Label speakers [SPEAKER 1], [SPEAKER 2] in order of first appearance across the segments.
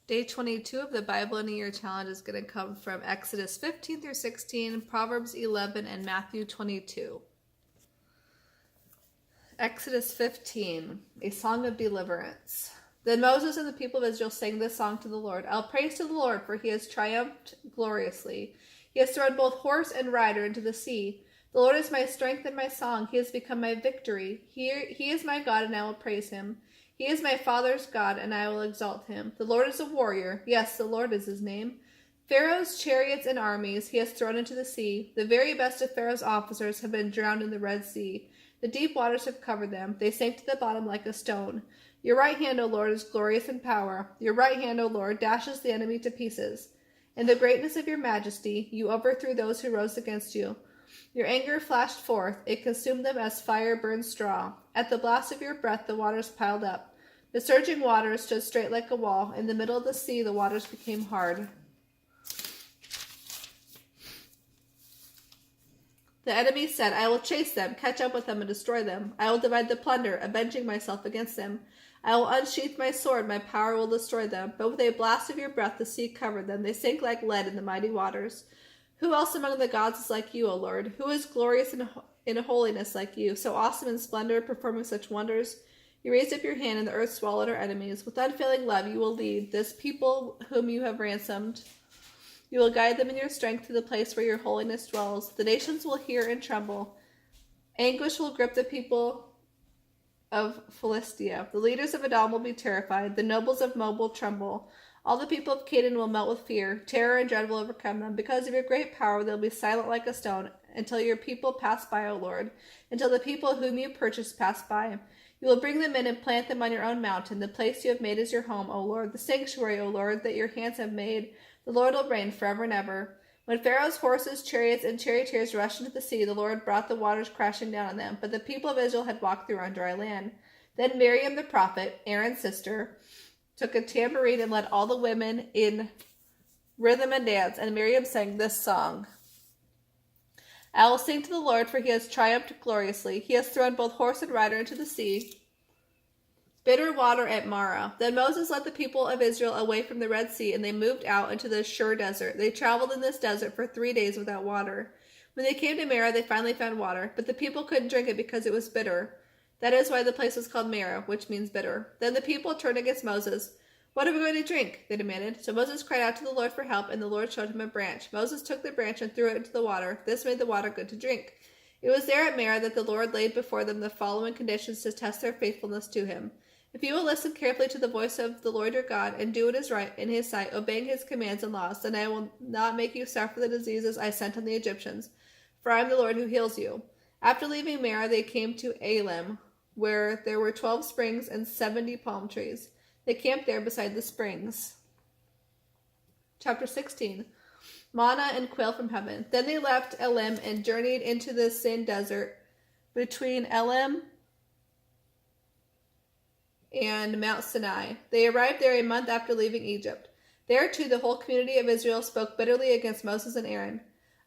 [SPEAKER 1] Day 22 of the Bible in a Year Challenge is going to come from Exodus 15 through 16, Proverbs 11, and Matthew 22. Exodus 15, a song of deliverance. Then Moses and the people of Israel sang this song to the Lord. I'll praise to the Lord, for he has triumphed gloriously. He has thrown both horse and rider into the sea. The Lord is my strength and my song. He has become my victory. He is my God, and I will praise him. He is my father's God, and I will exalt him. The Lord is a warrior. Yes, the Lord is his name. Pharaoh's chariots and armies he has thrown into the sea. The very best of Pharaoh's officers have been drowned in the Red Sea. The deep waters have covered them. They sank to the bottom like a stone. Your right hand, O Lord, is glorious in power. Your right hand, O Lord, dashes the enemy to pieces. In the greatness of your majesty, you overthrew those who rose against you. Your anger flashed forth. It consumed them as fire burns straw. At the blast of your breath, the waters piled up. The surging waters stood straight like a wall. In the middle of the sea, the waters became hard. The enemy said, I will chase them, catch up with them, and destroy them. I will divide the plunder, avenging myself against them. I will unsheath my sword, my power will destroy them. But with a blast of your breath, the sea covered them. They sank like lead in the mighty waters. Who else among the gods is like you, O Lord? Who is glorious in holiness like you, so awesome in splendor, performing such wonders? You raised up your hand, and the earth swallowed our enemies. With unfailing love you will lead this people whom you have ransomed. You will guide them in your strength to the place where your holiness dwells. The nations will hear and tremble. Anguish will grip the people of Philistia. The leaders of Edom will be terrified. The nobles of Moab will tremble. All the people of Canaan will melt with fear. Terror and dread will overcome them. Because of your great power, they will be silent like a stone until your people pass by, O Lord, until the people whom you purchased pass by. You will bring them in and plant them on your own mountain. The place you have made is your home, O Lord, the sanctuary, O Lord, that your hands have made. The Lord will reign forever and ever. When Pharaoh's horses, chariots, and charioteers rushed into the sea, the Lord brought the waters crashing down on them. But the people of Israel had walked through on dry land. Then Miriam the prophet, Aaron's sister, took a tambourine and led all the women in rhythm and dance, and Miriam sang this song. I will sing to the Lord, for he has triumphed gloriously. He has thrown both horse and rider into the sea. Bitter water at Marah. Then Moses led the people of Israel away from the Red Sea, and they moved out into the Shur desert. They traveled in this desert for 3 days without water. When they came to Marah, they finally found water, but the people couldn't drink it because it was bitter. That is why the place was called Marah, which means bitter. Then the people turned against Moses. What are we going to drink? They demanded. So Moses cried out to the Lord for help, and the Lord showed him a branch. Moses took the branch and threw it into the water. This made the water good to drink. It was there at Marah that the Lord laid before them the following conditions to test their faithfulness to him. If you will listen carefully to the voice of the Lord your God and do what is right in his sight, obeying his commands and laws, then I will not make you suffer the diseases I sent on the Egyptians, for I am the Lord who heals you. After leaving Marah, they came to Elim, where there were 12 springs and 70 palm trees. They camped there beside the springs. Chapter 16. Manna and quail from heaven. Then they left Elim and journeyed into the Sin desert between Elim and Mount Sinai. They arrived there a month after leaving Egypt. There, too, the whole community of Israel spoke bitterly against Moses and Aaron.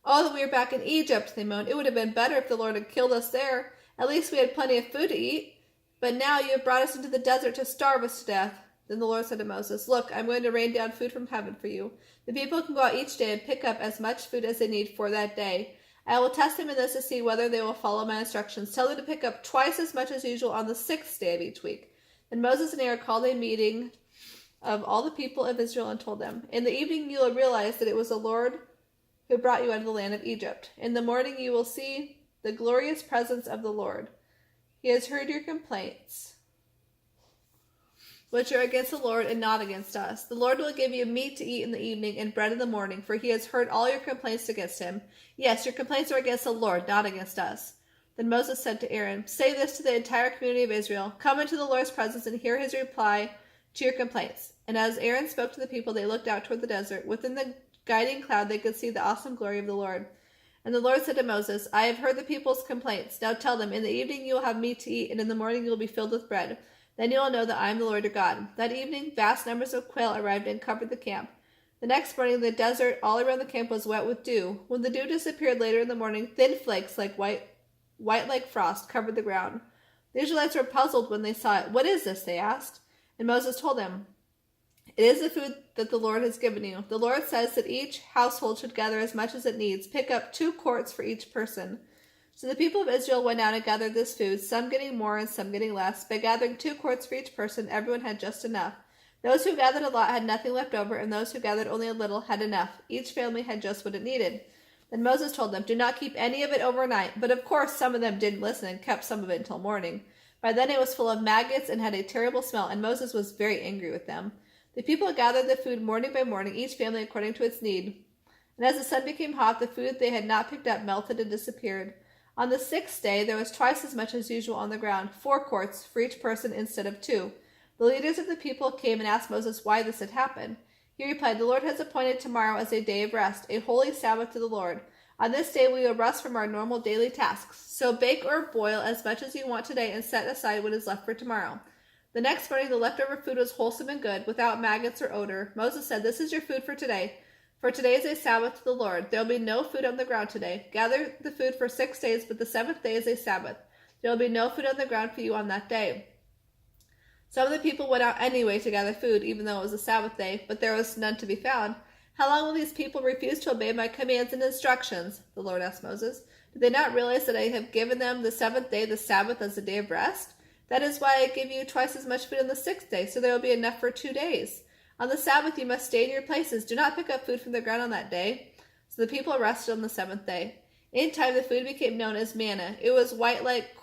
[SPEAKER 1] Oh, that we were back in Egypt, they moaned. It would have been better if the Lord had killed us there. At least we had plenty of food to eat. But now you have brought us into the desert to starve us to death. Then the Lord said to Moses, Look, I'm going to rain down food from heaven for you. The people can go out each day and pick up as much food as they need for that day. I will test them in this to see whether they will follow my instructions. Tell them to pick up twice as much as usual on the 6th day of each week. Then Moses and Aaron called a meeting of all the people of Israel and told them, In the evening you will realize that it was the Lord who brought you out of the land of Egypt. In the morning you will see the glorious presence of the Lord. He has heard your complaints, which are against the Lord and not against us. The Lord will give you meat to eat in the evening and bread in the morning, for he has heard all your complaints against him. Yes, your complaints are against the Lord, not against us. Then Moses said to Aaron, Say this to the entire community of Israel. Come into the Lord's presence and hear his reply to your complaints. And as Aaron spoke to the people, they looked out toward the desert. Within the guiding cloud they could see the awesome glory of the Lord. And the Lord said to Moses, I have heard the people's complaints. Now tell them, in the evening you will have meat to eat, and in the morning you will be filled with bread. Then you will know that I am the Lord your God. That evening vast numbers of quail arrived and covered the camp. The next morning the desert all around the camp was wet with dew. When the dew disappeared later in the morning, thin flakes like white like frost covered the ground. The Israelites were puzzled when they saw it. What is this? They asked. And Moses told them, It is the food that the Lord has given you. The Lord says that each household should gather as much as it needs. Pick up 2 quarts for each person." So the people of Israel went out and gathered this food, some getting more and some getting less. By gathering 2 quarts for each person, everyone had just enough. Those who gathered a lot had nothing left over, and those who gathered only a little had enough. Each family had just what it needed. Then Moses told them, "Do not keep any of it overnight." But of course some of them didn't listen and kept some of it until morning. By then it was full of maggots and had a terrible smell, and Moses was very angry with them. The people gathered the food morning by morning, each family according to its need. And as the sun became hot, the food they had not picked up melted and disappeared. On the 6th day, there was twice as much as usual on the ground, 4 quarts for each person instead of 2. The leaders of the people came and asked Moses why this had happened. He replied, "The Lord has appointed tomorrow as a day of rest, a holy Sabbath to the Lord. On this day we will rest from our normal daily tasks. So bake or boil as much as you want today and set aside what is left for tomorrow." The next morning the leftover food was wholesome and good, without maggots or odor. Moses said, "This is your food for today. For today is a Sabbath to the Lord. There will be no food on the ground today. Gather the food for 6 days, but the 7th day is a Sabbath. There will be no food on the ground for you on that day." Some of the people went out anyway to gather food, even though it was a Sabbath day, but there was none to be found. "How long will these people refuse to obey my commands and instructions?" the Lord asked Moses. "Do they not realize that I have given them the 7th day, the Sabbath, as a day of rest? That is why I give you twice as much food on the 6th day, so there will be enough for 2 days. On the Sabbath you must stay in your places. Do not pick up food from the ground on that day." So the people rested on the 7th day. In time the food became known as manna. It was white like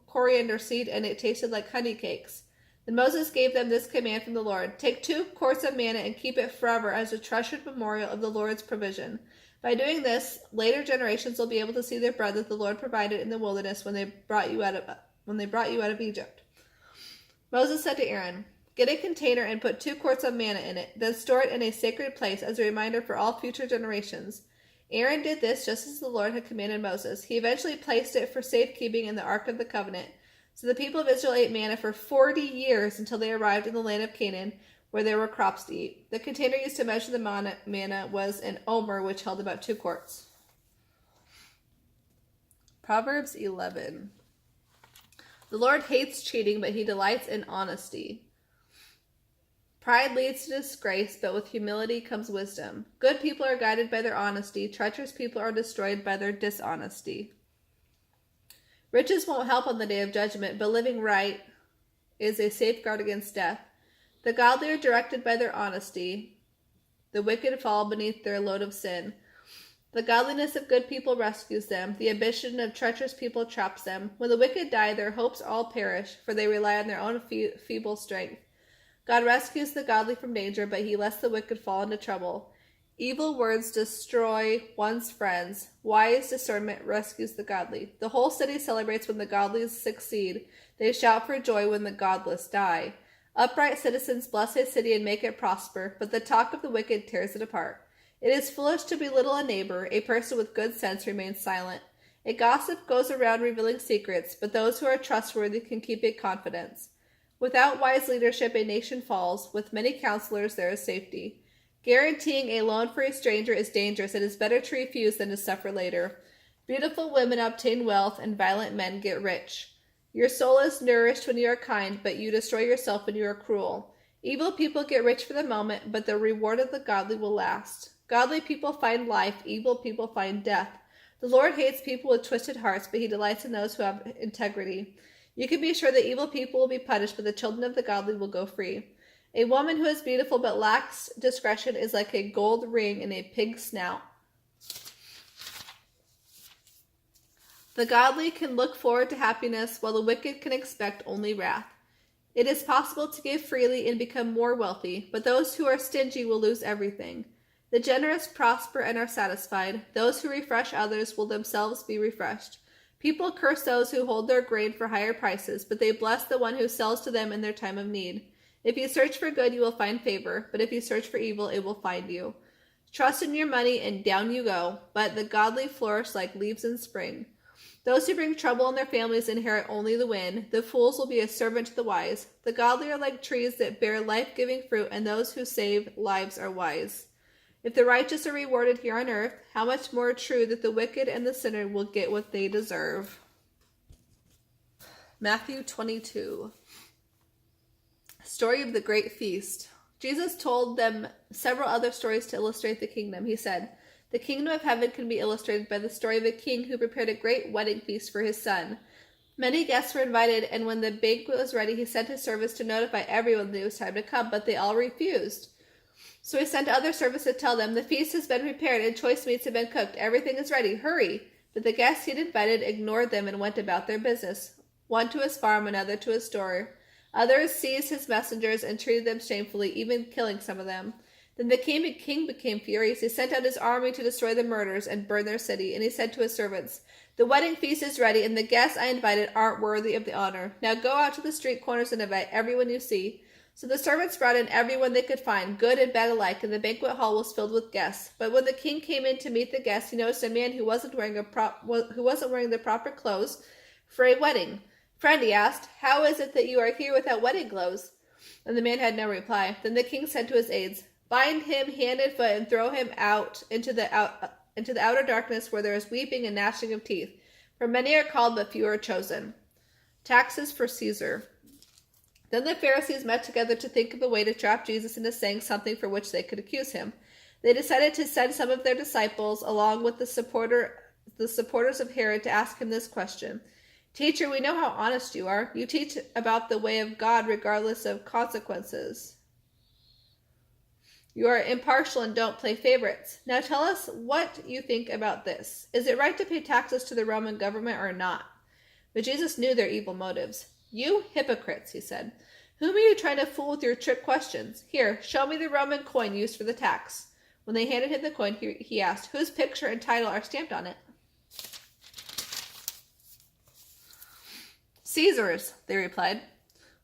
[SPEAKER 1] coriander seed, and it tasted like honey cakes. Then Moses gave them this command from the Lord: "Take 2 quarts of manna and keep it forever as a treasured memorial of the Lord's provision. By doing this, later generations will be able to see the bread that the Lord provided in the wilderness when they brought you out of Egypt." Moses said to Aaron, "Get a container and put 2 quarts of manna in it. Then store it in a sacred place as a reminder for all future generations." Aaron did this just as the Lord had commanded Moses. He eventually placed it for safekeeping in the Ark of the Covenant. So the people of Israel ate manna for 40 years until they arrived in the land of Canaan, where there were crops to eat. The container used to measure the manna was an omer, which held about 2 quarts. Proverbs 11. The Lord hates cheating, but he delights in honesty. Pride leads to disgrace, but with humility comes wisdom. Good people are guided by their honesty. Treacherous people are destroyed by their dishonesty. Riches won't help on the day of judgment, but living right is a safeguard against death. The godly are directed by their honesty. The wicked fall beneath their load of sin. The godliness of good people rescues them. The ambition of treacherous people traps them. When the wicked die, their hopes all perish, for they rely on their own feeble strength. God rescues the godly from danger, but he lets the wicked fall into trouble. Evil words destroy one's friends. Wise discernment rescues the godly. The whole city celebrates when the godly succeed. They shout for joy when the godless die. Upright citizens bless a city and make it prosper, but the talk of the wicked tears it apart. It is foolish to belittle a neighbor. A person with good sense remains silent. A gossip goes around revealing secrets, but those who are trustworthy can keep a confidence. Without wise leadership, a nation falls. With many counselors, there is safety. Guaranteeing a loan for a stranger is dangerous. It is better to refuse than to suffer later. Beautiful women obtain wealth, and violent men get rich. Your soul is nourished when you are kind, but you destroy yourself when you are cruel. Evil people get rich for the moment, but the reward of the godly will last. Godly people find life, evil people find death. The Lord hates people with twisted hearts, but he delights in those who have integrity. You can be sure that evil people will be punished, but the children of the godly will go free. A woman who is beautiful but lacks discretion is like a gold ring in a pig's snout. The godly can look forward to happiness, while the wicked can expect only wrath. It is possible to give freely and become more wealthy, but those who are stingy will lose everything. The generous prosper and are satisfied. Those who refresh others will themselves be refreshed. People curse those who hold their grain for higher prices, but they bless the one who sells to them in their time of need. If you search for good, you will find favor, but if you search for evil, it will find you. Trust in your money, and down you go, but the godly flourish like leaves in spring. Those who bring trouble on their families inherit only the wind. The fools will be a servant to the wise. The godly are like trees that bear life-giving fruit, and those who save lives are wise. If the righteous are rewarded here on earth, how much more true that the wicked and the sinner will get what they deserve. Matthew 22. Story of the Great Feast. Jesus told them several other stories to illustrate the kingdom. He said, "The kingdom of heaven can be illustrated by the story of a king who prepared a great wedding feast for his son. Many guests were invited, and when the banquet was ready, he sent his servants to notify everyone that it was time to come, but they all refused. So he sent other servants to tell them, 'The feast has been prepared, and choice meats have been cooked. Everything is ready. Hurry!' But the guests he had invited ignored them and went about their business, one to his farm, another to his store. Others seized his messengers and treated them shamefully, even killing some of them. Then the king became furious. He sent out his army to destroy the murderers and burn their city. And he said to his servants, 'The wedding feast is ready, and the guests I invited aren't worthy of the honor. Now go out to the street corners and invite everyone you see.' So the servants brought in everyone they could find, good and bad alike, and the banquet hall was filled with guests. But when the king came in to meet the guests, he noticed a man who wasn't wearing the proper clothes for a wedding. 'Friend,' he asked, 'how is it that you are here without wedding clothes?' And the man had no reply. Then the king said to his aides, 'Bind him hand and foot and throw him out into the outer darkness where there is weeping and gnashing of teeth. For many are called, but few are chosen.'" Taxes for Caesar. Then the Pharisees met together to think of a way to trap Jesus into saying something for which they could accuse him. They decided to send some of their disciples, along with the supporters of Herod, to ask him this question. "Teacher, we know how honest you are. You teach about the way of God regardless of consequences. You are impartial and don't play favorites. Now tell us what you think about this. Is it right to pay taxes to the Roman government or not?" But Jesus knew their evil motives. "You hypocrites," he said. "Whom are you trying to fool with your trick questions? Here, show me the Roman coin used for the tax." When they handed him the coin, he asked, "Whose picture and title are stamped on it?" "Caesar's," they replied.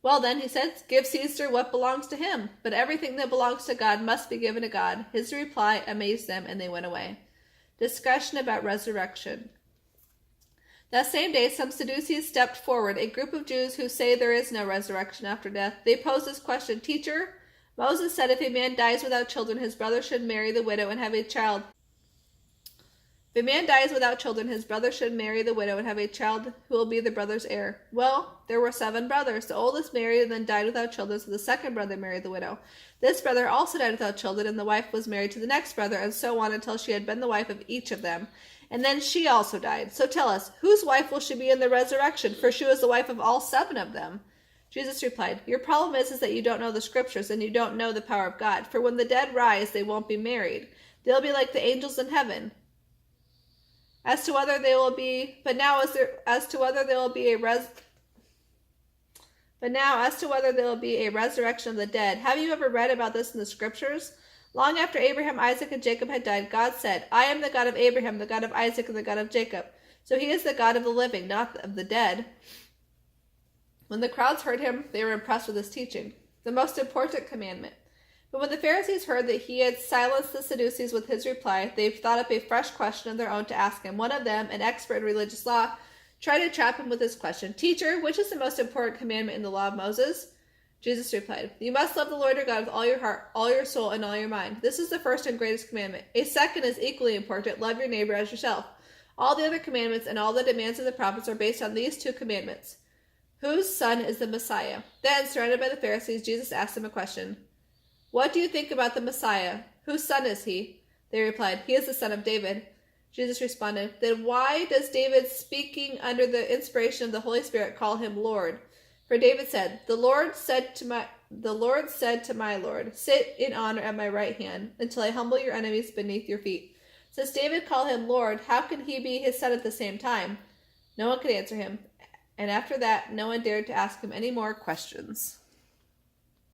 [SPEAKER 1] "Well then," he said, "give Caesar what belongs to him, but everything that belongs to God must be given to God." His reply amazed them, and they went away. Discussion about resurrection. That same day, some Sadducees stepped forward, a group of Jews who say there is no resurrection after death. They posed this question, "Teacher, Moses said if a man dies without children, his brother should marry the widow and have a child. If a man dies without children, his brother should marry the widow and have a child who will be the brother's heir." Well, there were 7 brothers. The oldest married and then died without children, so the second brother married the widow. This brother also died without children, and the wife was married to the next brother, and so on until she had been the wife of each of them. And then she also died. So tell us, whose wife will she be in the resurrection? For she was the wife of all 7 of them. Jesus replied, "Your problem is that you don't know the scriptures and you don't know the power of God. For when the dead rise, they won't be married. They'll be like the angels in heaven. As to whether they will be a resurrection of the dead, have you ever read about this in the scriptures? Long after Abraham, Isaac, and Jacob had died, God said, 'I am the God of Abraham, the God of Isaac, and the God of Jacob.' So he is the God of the living, not of the dead." When the crowds heard him, they were impressed with his teaching. The most important commandment. But when the Pharisees heard that he had silenced the Sadducees with his reply, they thought up a fresh question of their own to ask him. One of them, an expert in religious law, tried to trap him with this question, "Teacher, which is the most important commandment in the law of Moses?" Jesus replied, "You must love the Lord your God with all your heart, all your soul, and all your mind. This is the first and greatest commandment. A second is equally important. Love your neighbor as yourself. All the other commandments and all the demands of the prophets are based on these 2 commandments. Whose son is the Messiah?" Then, surrounded by the Pharisees, Jesus asked them a question. "What do you think about the Messiah? Whose son is he?" They replied, "He is the son of David." Jesus responded, "Then why does David, speaking under the inspiration of the Holy Spirit, call him Lord? For David said, 'The Lord said to my Lord, sit in honor at my right hand until I humble your enemies beneath your feet.' Since David called him Lord, how can he be his son at the same time?" No one could answer him, and after that, no one dared to ask him any more questions.